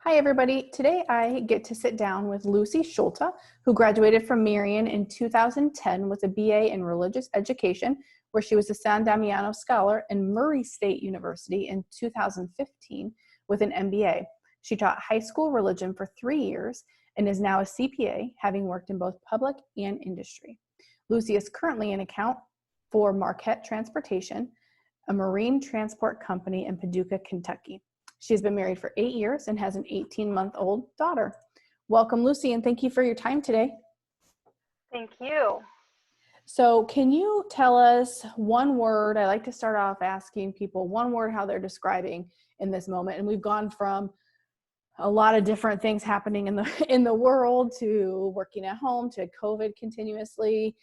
Hi, everybody. Today I get to sit down with Lucy Shoulta, who graduated from Marian in 2010 with a BA in Religious Education, where she was a San Damiano Scholar, and Murray State University in 2015 with an MBA. She taught high school religion for 3 years and is now a CPA, having worked in both public and industry. Lucy is currently an account for Marquette Transportation, a marine transport company in Paducah, Kentucky. She's been married for 8 years and has an 18-month-old daughter. Welcome, Lucy, and thank you for your time today. Thank you. So can you tell us one word? I like to start off asking people one word how they're describing in this moment. And we've gone from a lot of different things happening in the world to working at home to COVID continuously.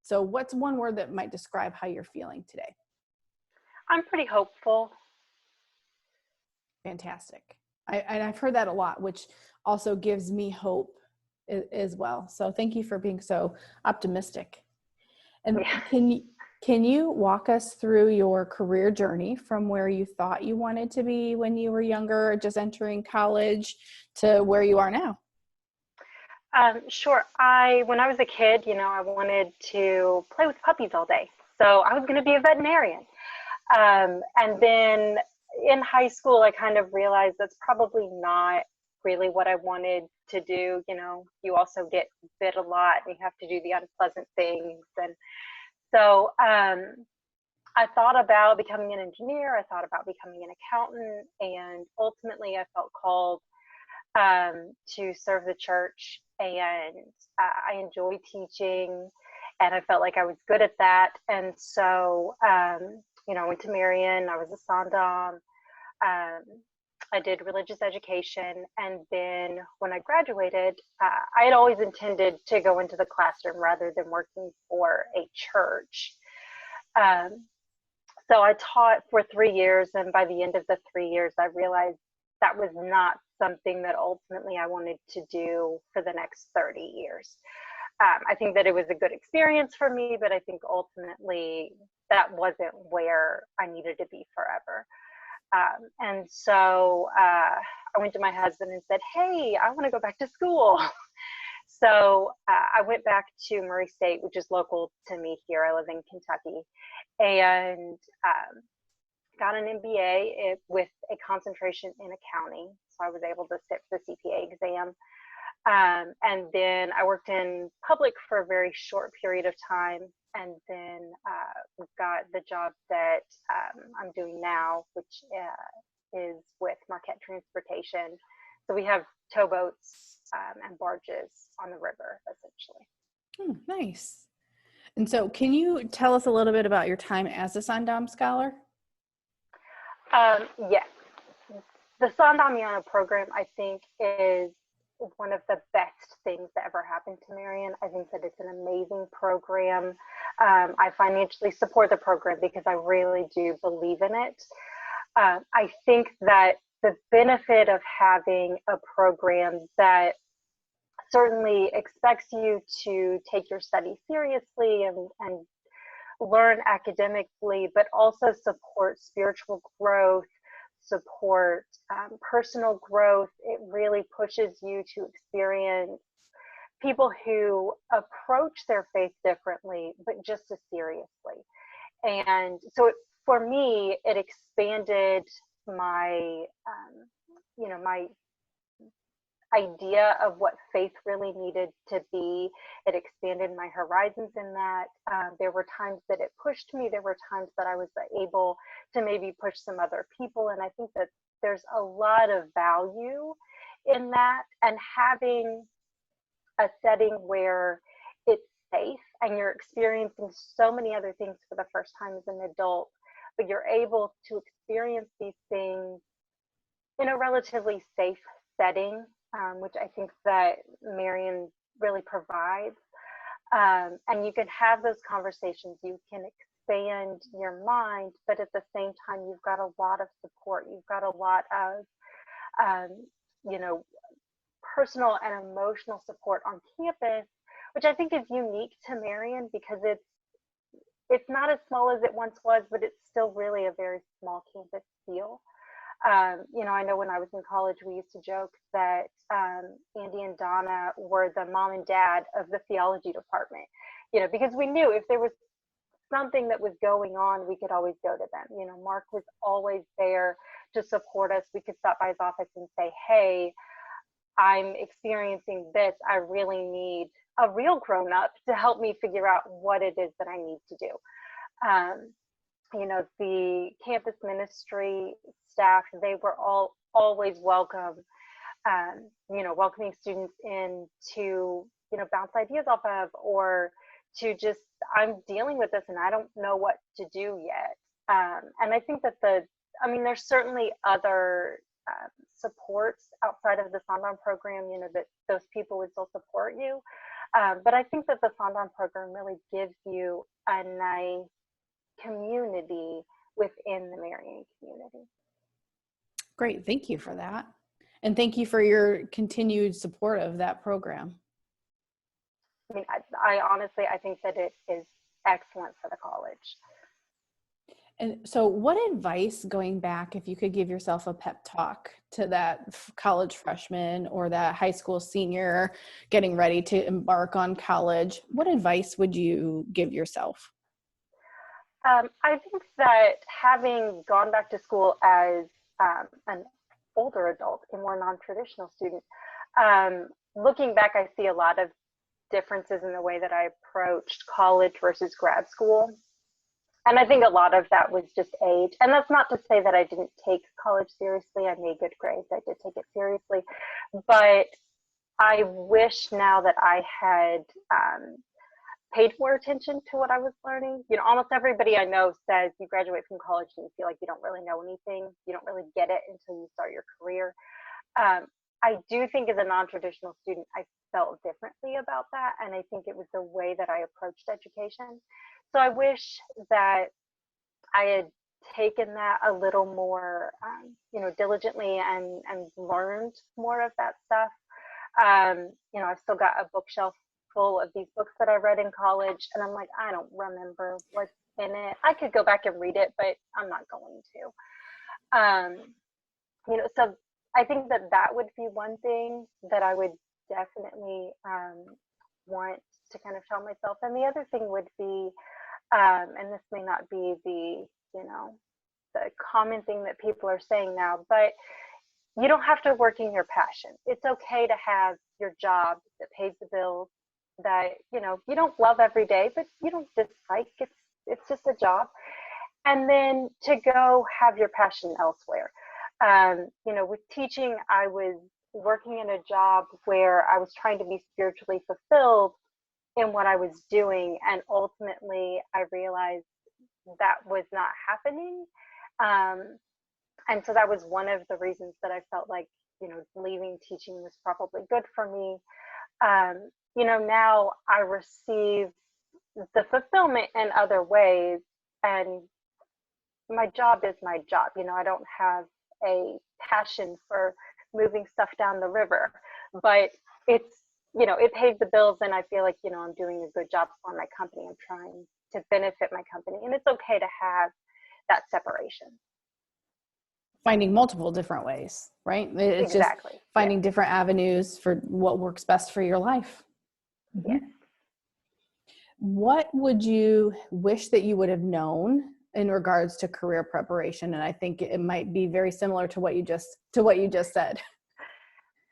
So what's one word that might describe how you're feeling today? I'm pretty hopeful. Fantastic. I've heard that a lot, which also gives me hope as well. So thank you for being so optimistic. And can you walk us through your career journey from where you thought you wanted to be when you were younger, just entering college, to where you are now? Sure. When I was a kid, I wanted to play with puppies all day. So I was going to be a veterinarian. And then in high school, I kind of realized that's probably not really what I wanted to do. You also get bit a lot and you have to do the unpleasant things. And so I thought about becoming an engineer. I thought about becoming an accountant. And ultimately, I felt called to serve the church. And I enjoy teaching. And I felt like I was good at that. And so, I went to Marian. I was a Sondom. I did religious education, and then when I graduated, I had always intended to go into the classroom rather than working for a church. So I taught for 3 years, and by the end of the 3 years, I realized that was not something that ultimately I wanted to do for the next 30 years. I think that it was a good experience for me, but I think ultimately that wasn't where I needed to be forever. And so I went to my husband and said, hey, I want to go back to school. So I went back to Murray State, which is local to me here. I live in Kentucky, and got an MBA with a concentration in accounting. So I was able to sit for the CPA exam. And then I worked in public for a very short period of time, and then got the job that I'm doing now, which is with Marquette Transportation. So we have towboats and barges on the river, essentially. Nice. And so can you tell us a little bit about your time as a Sondom Scholar? Yes. The San Damiano program, I think, is one of the best things that ever happened to Marian. I think that it's an amazing program. I financially support the program because I really do believe in it. I think that the benefit of having a program that certainly expects you to take your study seriously and learn academically, but also support spiritual growth, support personal growth. It really pushes you to experience people who approach their faith differently, but just as seriously. And so for me, it expanded my, my idea of what faith really needed to be. It expanded my horizons in that. There were times that it pushed me. There were times that I was able to maybe push some other people. And I think that there's a lot of value in that, and having a setting where it's safe and you're experiencing so many other things for the first time as an adult, but you're able to experience these things in a relatively safe setting, which I think that Marian really provides. And you can have those conversations, you can expand your mind, but at the same time, you've got a lot of support. You've got a lot of, personal and emotional support on campus, which I think is unique to Marian because it's not as small as it once was, but it's still really a very small campus feel. I know when I was in college, we used to joke that Andy and Donna were the mom and dad of the theology department, because we knew if there was something that was going on, we could always go to them. Mark was always there to support us. We could stop by his office and say, hey, I'm experiencing this. I really need a real grown up to help me figure out what it is that I need to do. The campus ministry staff, they were all always welcome, welcoming students in to, bounce ideas off of, or to just, I'm dealing with this and I don't know what to do yet. And I think that there's certainly other supports outside of the Sondheim program, that those people would still support you. But I think that the Sondheim program really gives you a nice community within the Marian community. Great. Thank you for that. And thank you for your continued support of that program. I mean, I honestly, I think that it is excellent for the college. And so what advice, going back, if you could give yourself a pep talk to that college freshman or that high school senior getting ready to embark on college, what advice would you give yourself? I think that having gone back to school as an older adult, a more non-traditional student, looking back, I see a lot of differences in the way that I approached college versus grad school. And I think a lot of that was just age. And that's not to say that I didn't take college seriously. I made good grades. I did take it seriously. But I wish now that I had paid more attention to what I was learning. Almost everybody I know says you graduate from college and you feel like you don't really know anything. You don't really get it until you start your career. I do think as a non-traditional student, I felt differently about that. And I think it was the way that I approached education. So I wish that I had taken that a little more, diligently and learned more of that stuff. I've still got a bookshelf full of these books that I read in college, and I'm like, I don't remember what's in it. I could go back and read it, but I'm not going to. So I think that would be one thing that I would definitely want to kind of tell myself. And the other thing would be, and this may not be the common thing that people are saying now, but you don't have to work in your passion. It's okay to have your job that pays the bills, that you don't love every day, but you don't dislike. It's just a job. And then to go have your passion elsewhere. With teaching, I was working in a job where I was trying to be spiritually fulfilled in what I was doing, and ultimately I realized that was not happening. And so that was one of the reasons that I felt like, leaving teaching was probably good for me. Now I receive the fulfillment in other ways, and my job is my job. I don't have a passion for moving stuff down the river, but it's, it pays the bills, and I feel like, I'm doing a good job for my company. I'm trying to benefit my company, and it's okay to have that separation. Finding multiple different ways, right? It's exactly. Just finding different avenues for what works best for your life. Yes. What would you wish that you would have known in regards to career preparation? And I think it might be very similar to what you just said.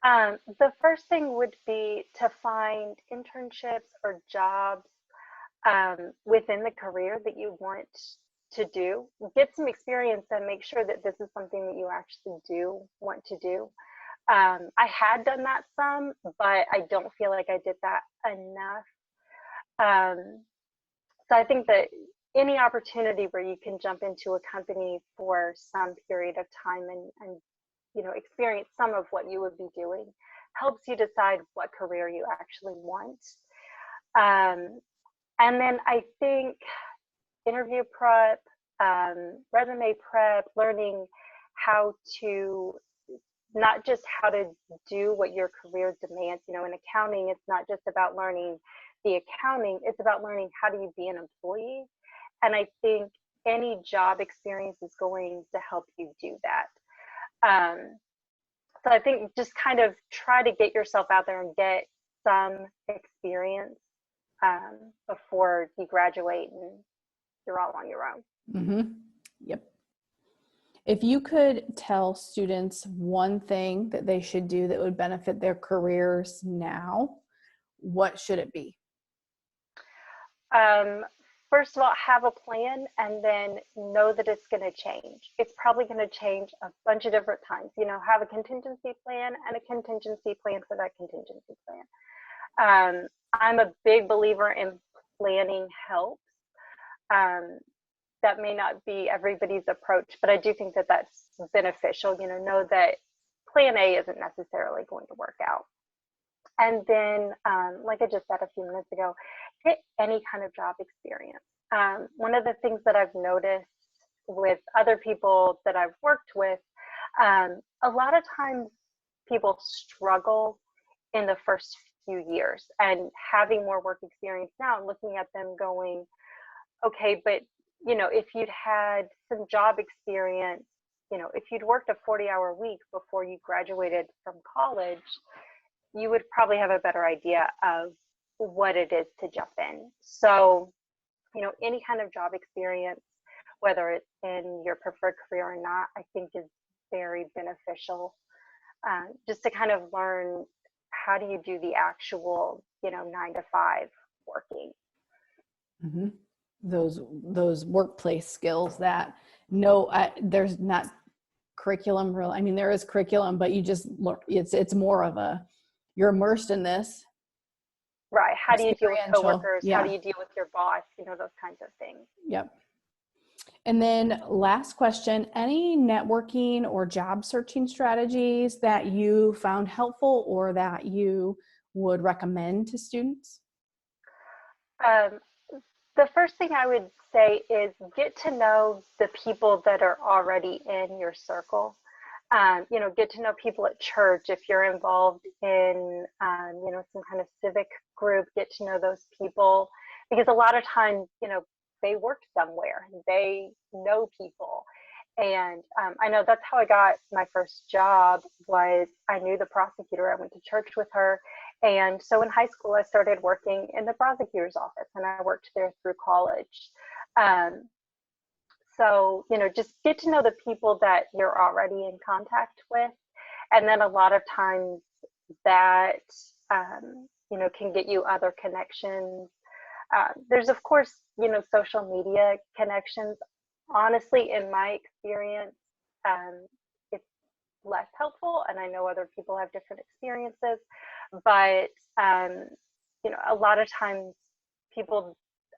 The first thing would be to find internships or jobs within the career that you want to do. Get some experience and make sure that this is something that you actually do want to do. I had done that some, but I don't feel like I did that enough. So I think that any opportunity where you can jump into a company for some period of time and experience some of what you would be doing helps you decide what career you actually want. And then I think interview prep, resume prep, learning how to, not just how to do what your career demands. In accounting, it's not just about learning the accounting, it's about learning how do you be an employee. And I think any job experience is going to help you do that. So I think just kind of try to get yourself out there and get some experience before you graduate and you're all on your own. Mm-hmm. Yep. If you could tell students one thing that they should do that would benefit their careers now, what should it be? First of all, have a plan and then know that it's going to change. It's probably going to change a bunch of different times. Have a contingency plan and a contingency plan for that contingency plan. I'm a big believer in planning helps. That may not be everybody's approach, but I do think that that's beneficial. Know that plan A isn't necessarily going to work out. And then, like I just said a few minutes ago, get any kind of job experience. One of the things that I've noticed with other people that I've worked with, a lot of times people struggle in the first few years, and having more work experience now, and looking at them going, okay, but if you'd had some job experience, if you'd worked a 40-hour week before you graduated from college, you would probably have a better idea of what it is to jump in. So, any kind of job experience, whether it's in your preferred career or not, I think is very beneficial. Just to kind of learn, how do you do the actual, 9 to 5 working? Mm-hmm. Those workplace skills that there's not curriculum really. I mean, there is curriculum, but you just learn. It's more of you're immersed in this. Right. How do you deal with coworkers? Yeah. How do you deal with your boss? Those kinds of things. Yep. And then last question, any networking or job searching strategies that you found helpful or that you would recommend to students? The first thing I would say is get to know the people that are already in your circle. Get to know people at church. If you're involved in, some kind of civic group, get to know those people, because a lot of times, they work somewhere, they know people. And I know that's how I got my first job. Was I knew the prosecutor. I went to church with her. And so in high school, I started working in the prosecutor's office, and I worked there through college. So, just get to know the people that you're already in contact with. And then a lot of times that, can get you other connections. There's, of course, social media connections. Honestly, in my experience, it's less helpful. And I know other people have different experiences. But, a lot of times people,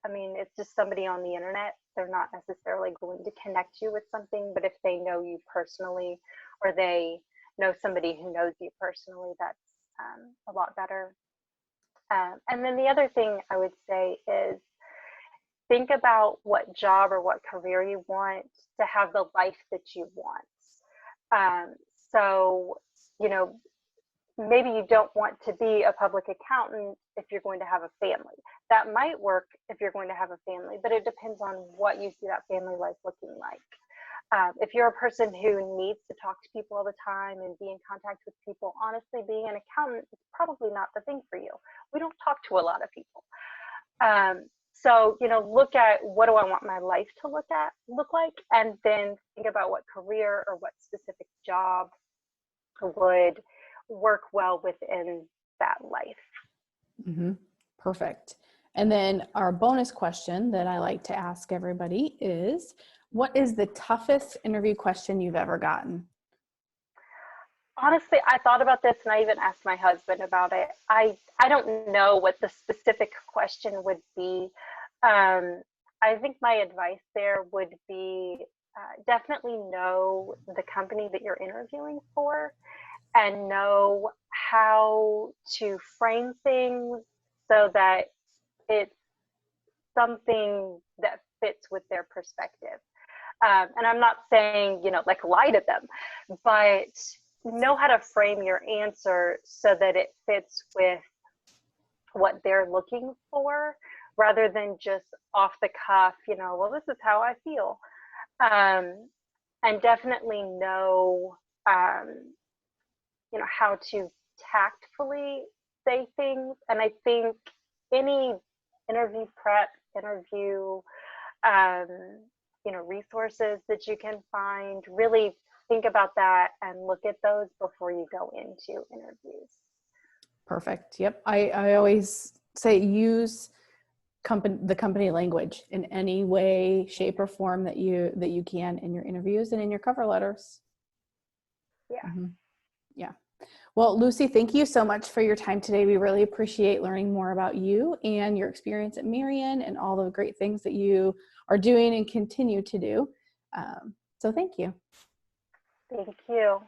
it's just somebody on the internet. They're not necessarily going to connect you with something, but if they know you personally, or they know somebody who knows you personally, that's a lot better. And then the other thing I would say is think about what job or what career you want to have the life that you want. So, maybe you don't want to be a public accountant if you're going to have a family. That might work if you're going to have a family, but it depends on what you see that family life looking like. If you're a person who needs to talk to people all the time and be in contact with people, honestly, being an accountant is probably not the thing for you. We don't talk to a lot of people. So, look at, what do I want my life to look like, and then think about what career or what specific job would work well within that life. Mm-hmm. Perfect. And then our bonus question that I like to ask everybody is, what is the toughest interview question you've ever gotten? Honestly, I thought about this, and I even asked my husband about it. I don't know what the specific question would be. I think my advice there would be definitely know the company that you're interviewing for, and know how to frame things so that it's something that fits with their perspective. And I'm not saying, like lie to them, but know how to frame your answer so that it fits with what they're looking for, rather than just off the cuff, well, this is how I feel. And definitely know you know, how to tactfully say things. And I think any interview prep, interview, um, you know, resources that you can find, really think about that and look at those before you go into interviews. Perfect. Yep. I always say use the company language in any way, shape, or form that you can in your interviews and in your cover letters. Yeah. Mm-hmm. Yeah. Well, Lucy, thank you so much for your time today. We really appreciate learning more about you and your experience at Marian and all the great things that you are doing and continue to do. So thank you. Thank you.